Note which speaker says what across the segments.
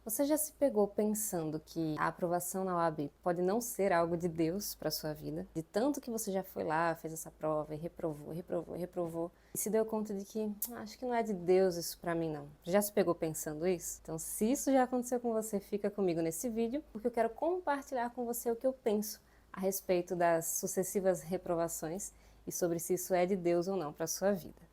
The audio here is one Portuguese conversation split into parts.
Speaker 1: Você já se pegou pensando que a aprovação na OAB pode não ser algo de Deus para sua vida? De tanto que você já foi lá, fez essa prova e reprovou, reprovou, reprovou, e se deu conta de que acho que não é de Deus isso para mim não. Já se pegou pensando isso? Então, se isso já aconteceu com você, fica comigo nesse vídeo, porque eu quero compartilhar com você o que eu penso a respeito das sucessivas reprovações e sobre se isso é de Deus ou não para sua vida.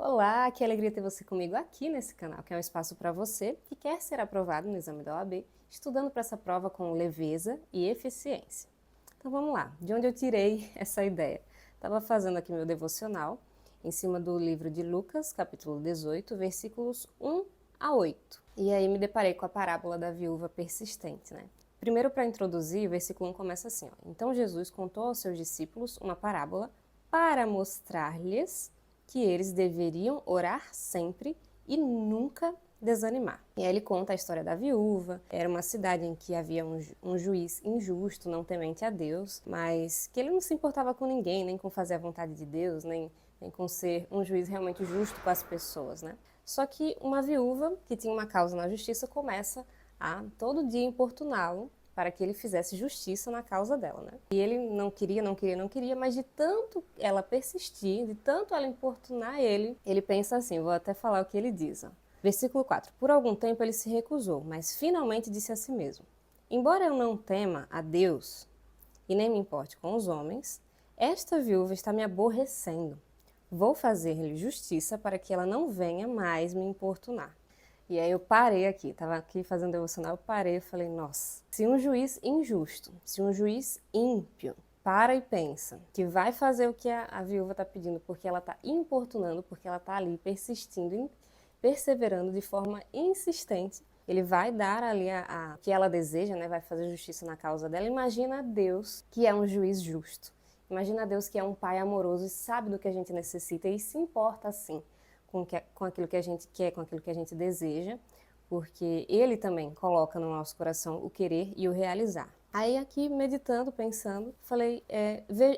Speaker 1: Olá, que alegria ter você comigo aqui nesse canal, que é um espaço para você que quer ser aprovado no exame da OAB, estudando para essa prova com leveza e eficiência. Então vamos lá, de onde eu tirei essa ideia? Estava fazendo aqui meu devocional, em cima do livro de Lucas, capítulo 18, versículos 1 a 8. E aí me deparei com a parábola da viúva persistente, né? Primeiro, para introduzir, o versículo 1 começa assim, ó. Então Jesus contou aos seus discípulos uma parábola para mostrar-lhes que eles deveriam orar sempre e nunca desanimar. E aí ele conta a história da viúva. Era uma cidade em que havia um juiz injusto, não temente a Deus, mas que ele não se importava com ninguém, nem com fazer a vontade de Deus, nem com ser um juiz realmente justo com as pessoas, né? Só que uma viúva que tinha uma causa na justiça começa a todo dia importuná-lo para que ele fizesse justiça na causa dela, né? E ele não queria, não queria, não queria, mas de tanto ela persistir, de tanto ela importunar ele pensa assim, vou até falar o que ele diz, ó. Versículo 4. Por algum tempo ele se recusou, mas finalmente disse a si mesmo: embora eu não tema a Deus e nem me importe com os homens, esta viúva está me aborrecendo. Vou fazer-lhe justiça para que ela não venha mais me importunar. E aí eu parei aqui, estava aqui fazendo devocional, eu parei e falei, nossa, se um juiz injusto, se um juiz ímpio para e pensa que vai fazer o que a viúva está pedindo porque ela está importunando, porque ela está ali persistindo, perseverando de forma insistente, ele vai dar ali a que ela deseja, né? Vai fazer justiça na causa dela. Imagina Deus, que é um juiz justo. Imagina Deus, que é um pai amoroso e sabe do que a gente necessita e se importa assim com aquilo que a gente quer, com aquilo que a gente deseja, porque Ele também coloca no nosso coração o querer e o realizar. Aí aqui, meditando, pensando, falei,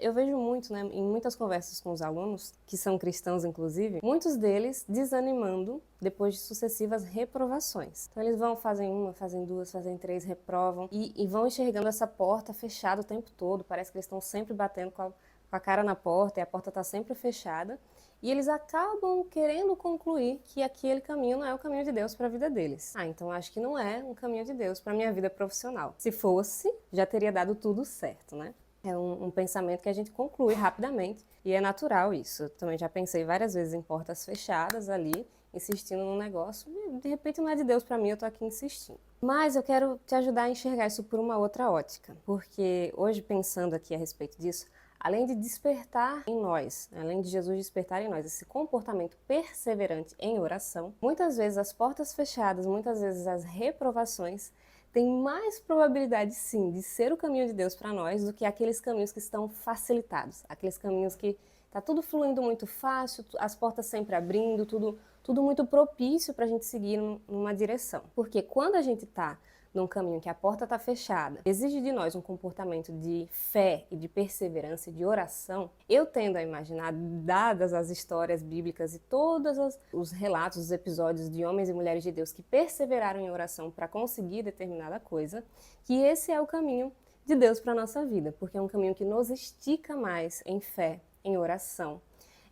Speaker 1: eu vejo muito, né, em muitas conversas com os alunos, que são cristãos inclusive, muitos deles desanimando depois de sucessivas reprovações. Então eles vão, fazem uma, fazem duas, fazem três, reprovam, e vão enxergando essa porta fechada o tempo todo, parece que eles estão sempre batendo com a cara na porta, e a porta está sempre fechada, e eles acabam querendo concluir que aquele caminho não é o caminho de Deus para a vida deles. Então acho que não é um caminho de Deus para a minha vida profissional. Se fosse, já teria dado tudo certo, né? É um pensamento que a gente conclui rapidamente e é natural isso. Eu também já pensei várias vezes em portas fechadas ali, insistindo num negócio e de repente não é de Deus para mim, eu tô aqui insistindo. Mas eu quero te ajudar a enxergar isso por uma outra ótica, porque hoje, pensando aqui a respeito disso, além de despertar em nós, além de Jesus despertar em nós esse comportamento perseverante em oração, muitas vezes as portas fechadas, muitas vezes as reprovações têm mais probabilidade, sim, de ser o caminho de Deus para nós do que aqueles caminhos que estão facilitados, aqueles caminhos que está tudo fluindo muito fácil, as portas sempre abrindo, tudo muito propício para a gente seguir numa direção. Porque quando a gente está num caminho que a porta está fechada, exige de nós um comportamento de fé e de perseverança e de oração, eu tendo a imaginar, dadas as histórias bíblicas e todos os relatos, os episódios de homens e mulheres de Deus que perseveraram em oração para conseguir determinada coisa, que esse é o caminho de Deus para a nossa vida, porque é um caminho que nos estica mais em fé, em oração,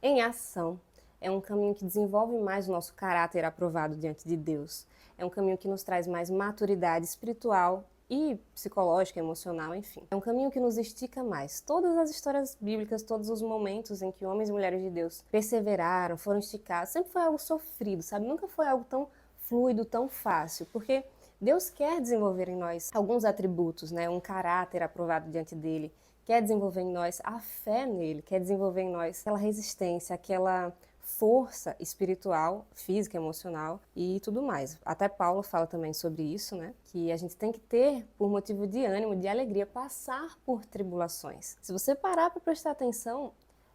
Speaker 1: em ação. É um caminho que desenvolve mais o nosso caráter aprovado diante de Deus. É um caminho que nos traz mais maturidade espiritual e psicológica, emocional, enfim. É um caminho que nos estica mais. Todas as histórias bíblicas, todos os momentos em que homens e mulheres de Deus perseveraram, foram esticados, sempre foi algo sofrido, sabe? Nunca foi algo tão fluido, tão fácil, porque Deus quer desenvolver em nós alguns atributos, né? Um caráter aprovado diante dele, quer desenvolver em nós a fé nele, quer desenvolver em nós aquela resistência, aquela força espiritual, física, emocional e tudo mais. Até Paulo fala também sobre isso, né? Que a gente tem que ter, por motivo de ânimo, de alegria, passar por tribulações. Se você parar para prestar atenção,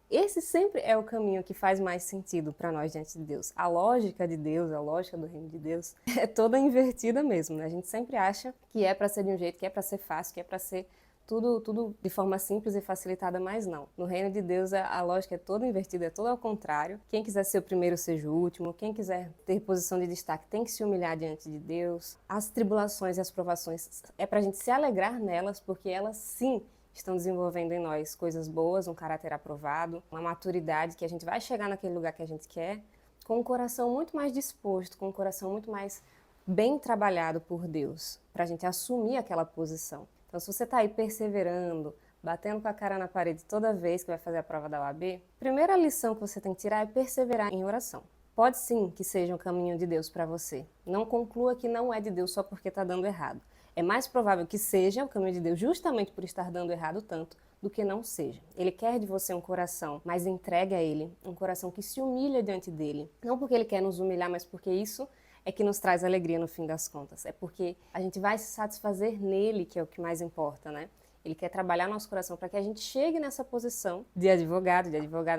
Speaker 1: esse sempre é o caminho que faz mais sentido para nós diante de Deus. A lógica de Deus, a lógica do reino de Deus é toda invertida mesmo, né? A gente sempre acha que é para ser de um jeito, que é para ser fácil, que é para ser tudo de forma simples e facilitada, mas não. No reino de Deus a lógica é toda invertida, é toda ao contrário. Quem quiser ser o primeiro, seja o último. Quem quiser ter posição de destaque tem que se humilhar diante de Deus. As tribulações e as provações é pra gente se alegrar nelas, porque elas sim estão desenvolvendo em nós coisas boas, um caráter aprovado, uma maturidade que a gente vai chegar naquele lugar que a gente quer, com um coração muito mais disposto, com um coração muito mais bem trabalhado por Deus, para a gente assumir aquela posição. Então, se você está aí perseverando, batendo com a cara na parede toda vez que vai fazer a prova da OAB, a primeira lição que você tem que tirar é perseverar em oração. Pode sim que seja um caminho de Deus para você. Não conclua que não é de Deus só porque está dando errado. É mais provável que seja o caminho de Deus justamente por estar dando errado tanto do que não seja. Ele quer de você um coração mais entregue a Ele, um coração que se humilha diante dEle. Não porque Ele quer nos humilhar, mas porque isso é que nos traz alegria no fim das contas. É porque a gente vai se satisfazer nele, que é o que mais importa, né? Ele quer trabalhar nosso coração para que a gente chegue nessa posição de advogada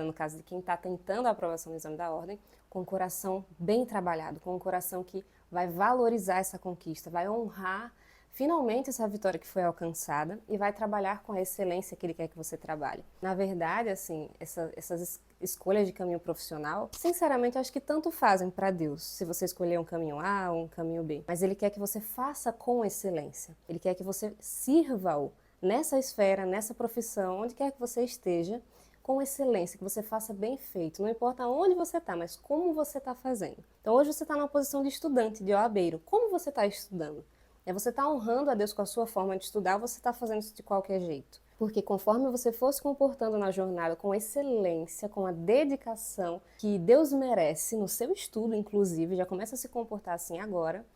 Speaker 1: no caso de quem está tentando a aprovação do exame da ordem, com o coração bem trabalhado, com um coração que vai valorizar essa conquista, vai honrar finalmente essa vitória que foi alcançada e vai trabalhar com a excelência que ele quer que você trabalhe. Na verdade, assim, essas escolhas de caminho profissional, sinceramente, eu acho que tanto fazem para Deus, se você escolher um caminho A ou um caminho B. Mas ele quer que você faça com excelência. Ele quer que você sirva-o nessa esfera, nessa profissão, onde quer que você esteja, com excelência, que você faça bem feito. Não importa onde você está, mas como você está fazendo. Então, hoje você está numa posição de estudante, de OABeiro. Como você está estudando? Você está honrando a Deus com a sua forma de estudar ou você está fazendo isso de qualquer jeito? Porque conforme você for se comportando na jornada com excelência, com a dedicação que Deus merece no seu estudo, inclusive, já começa a se comportar assim agora,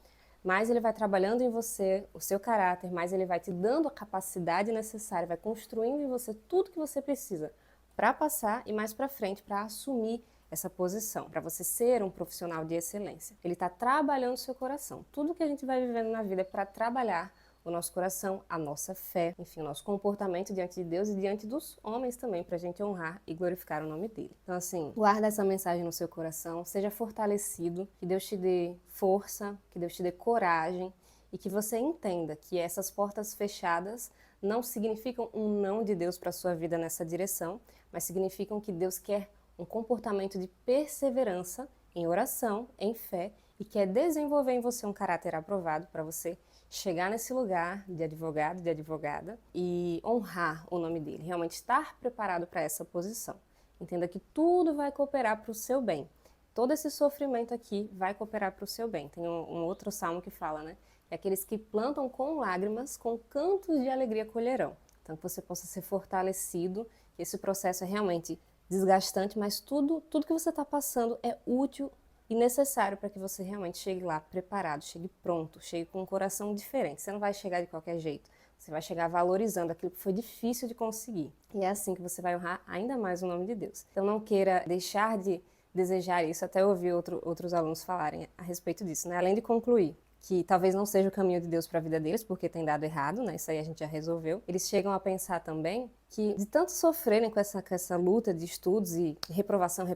Speaker 1: mais Ele vai trabalhando em você o seu caráter, mais Ele vai te dando a capacidade necessária, vai construindo em você tudo que você precisa para passar e mais para frente para assumir essa posição, para você ser um profissional de excelência. Ele está trabalhando o seu coração. Tudo que a gente vai vivendo na vida é para trabalhar o nosso coração, a nossa fé, enfim, o nosso comportamento diante de Deus e diante dos homens também, para a gente honrar e glorificar o nome dele. Então, assim, guarda essa mensagem no seu coração, seja fortalecido, que Deus te dê força, que Deus te dê coragem e que você entenda que essas portas fechadas não significam um não de Deus para a sua vida nessa direção, mas significam que Deus quer um comportamento de perseverança em oração, em fé, e quer desenvolver em você um caráter aprovado para você chegar nesse lugar de advogado, de advogada e honrar o nome dele, realmente estar preparado para essa posição. Entenda que tudo vai cooperar para o seu bem. Todo esse sofrimento aqui vai cooperar para o seu bem. Tem um outro salmo que fala, né? Que aqueles que plantam com lágrimas, com cantos de alegria colherão. Então que você possa ser fortalecido, que esse processo é realmente desgastante, mas tudo que você está passando é útil e necessário para que você realmente chegue lá preparado, chegue pronto, chegue com um coração diferente. Você não vai chegar de qualquer jeito, você vai chegar valorizando aquilo que foi difícil de conseguir. E é assim que você vai honrar ainda mais o nome de Deus. Então não queira deixar de desejar isso, até ouvir outros alunos falarem a respeito disso, né? Além de concluir que talvez não seja o caminho de Deus para a vida deles, porque tem dado errado, né? Isso aí a gente já resolveu. Eles chegam a pensar também que de tanto sofrerem com essa luta de estudos e reprovação,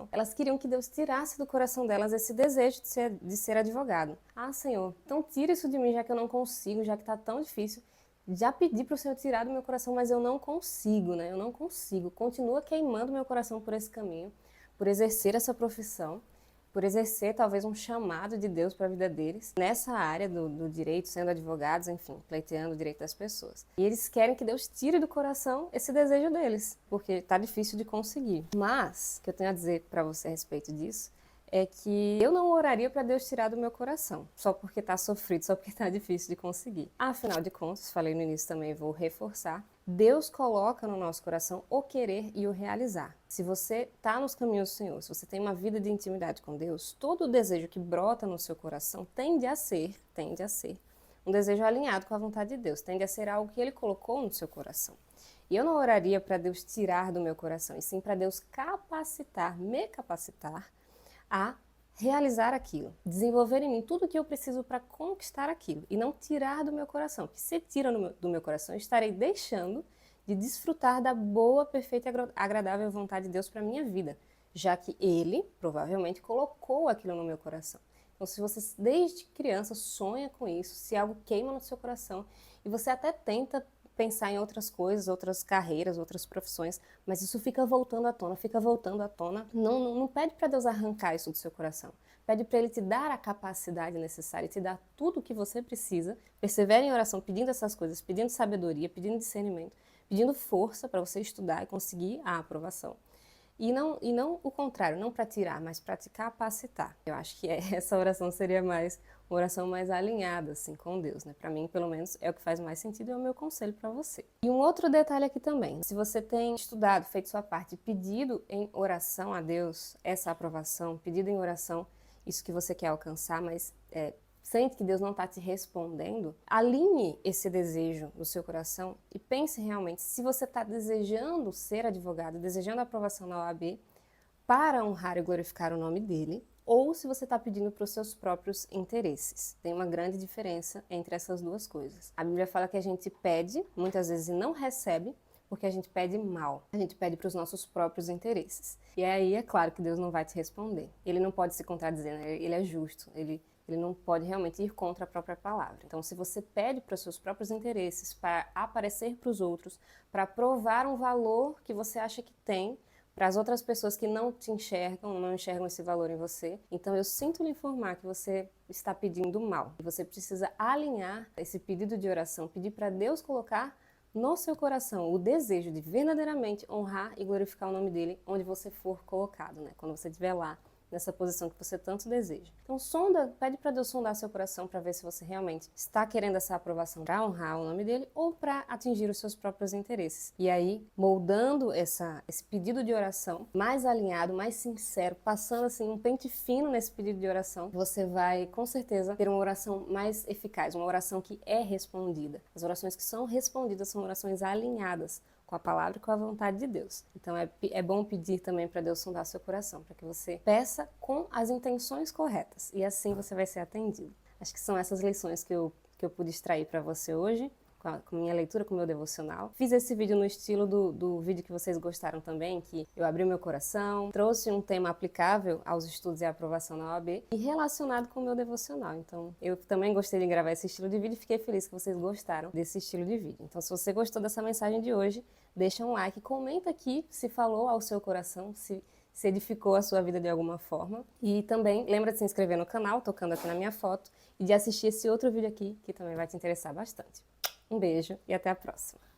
Speaker 1: elas queriam que Deus tirasse do coração delas esse desejo de ser advogado. Ah, Senhor, então tira isso de mim, já que eu não consigo, já que está tão difícil. Já pedi para o Senhor tirar do meu coração, mas eu não consigo, né? Eu não consigo. Continua queimando meu coração por esse caminho, por exercer essa profissão, por exercer talvez um chamado de Deus para a vida deles, nessa área do direito, sendo advogados, enfim, pleiteando o direito das pessoas. E eles querem que Deus tire do coração esse desejo deles, porque está difícil de conseguir. Mas, o que eu tenho a dizer para você a respeito disso, é que eu não oraria para Deus tirar do meu coração, só porque está sofrido, só porque está difícil de conseguir. Afinal de contas, falei no início também, vou reforçar, Deus coloca no nosso coração o querer e o realizar. Se você está nos caminhos do Senhor, se você tem uma vida de intimidade com Deus, todo o desejo que brota no seu coração tende a ser um desejo alinhado com a vontade de Deus, tende a ser algo que Ele colocou no seu coração. E eu não oraria para Deus tirar do meu coração, e sim para Deus me capacitar a realizar aquilo, desenvolver em mim tudo o que eu preciso para conquistar aquilo e não tirar do meu coração, porque se tira do meu coração, eu estarei deixando de desfrutar da boa, perfeita e agradável vontade de Deus para a minha vida, já que Ele provavelmente colocou aquilo no meu coração. Então, se você desde criança sonha com isso, se algo queima no seu coração e você até tenta pensar em outras coisas, outras carreiras, outras profissões, mas isso fica voltando à tona, fica voltando à tona. Não pede para Deus arrancar isso do seu coração. Pede para Ele te dar a capacidade necessária, te dar tudo o que você precisa. Persevere em oração pedindo essas coisas, pedindo sabedoria, pedindo discernimento, pedindo força para você estudar e conseguir a aprovação. E não o contrário, não para tirar, mas para te capacitar. Eu acho que essa oração seria mais uma oração mais alinhada assim com Deus, né? Para mim, pelo menos, é o que faz mais sentido e é o meu conselho para você. E um outro detalhe aqui também, se você tem estudado, feito sua parte, pedido em oração a Deus essa aprovação, pedido em oração isso que você quer alcançar, mas sente que Deus não está te respondendo, alinhe esse desejo no seu coração e pense realmente se você está desejando ser advogado, desejando a aprovação na OAB para honrar e glorificar o nome dele, ou se você está pedindo para os seus próprios interesses. Tem uma grande diferença entre essas duas coisas. A Bíblia fala que a gente pede, muitas vezes não recebe, porque a gente pede mal. A gente pede para os nossos próprios interesses. E aí é claro que Deus não vai te responder. Ele não pode se contradizer, né? Ele é justo, ele não pode realmente ir contra a própria palavra. Então, se você pede para os seus próprios interesses, para aparecer para os outros, para provar um valor que você acha que tem, para as outras pessoas que não te enxergam, não enxergam esse valor em você, então eu sinto lhe informar que você está pedindo mal. Você precisa alinhar esse pedido de oração, pedir para Deus colocar no seu coração o desejo de verdadeiramente honrar e glorificar o nome dele onde você for colocado, né? Quando você estiver lá, nessa posição que você tanto deseja. Então pede para Deus sondar seu coração para ver se você realmente está querendo essa aprovação para honrar o nome dele ou para atingir os seus próprios interesses. E aí, moldando esse pedido de oração mais alinhado, mais sincero, passando assim um pente fino nesse pedido de oração, você vai com certeza ter uma oração mais eficaz, uma oração que é respondida. As orações que são respondidas são orações alinhadas com a palavra e com a vontade de Deus. Então é bom pedir também para Deus sondar seu coração, para que você peça com as intenções corretas e assim você vai ser atendido. Acho que são essas lições que eu pude extrair para você hoje, com minha leitura, com o meu devocional. Fiz esse vídeo no estilo do vídeo que vocês gostaram também, que eu abri meu coração, trouxe um tema aplicável aos estudos e à aprovação na OAB e relacionado com o meu devocional. Então, eu também gostei de gravar esse estilo de vídeo e fiquei feliz que vocês gostaram desse estilo de vídeo. Então, se você gostou dessa mensagem de hoje, deixa um like, comenta aqui se falou ao seu coração, se edificou a sua vida de alguma forma. E também lembra de se inscrever no canal, tocando aqui na minha foto, e de assistir esse outro vídeo aqui, que também vai te interessar bastante. Um beijo e até a próxima!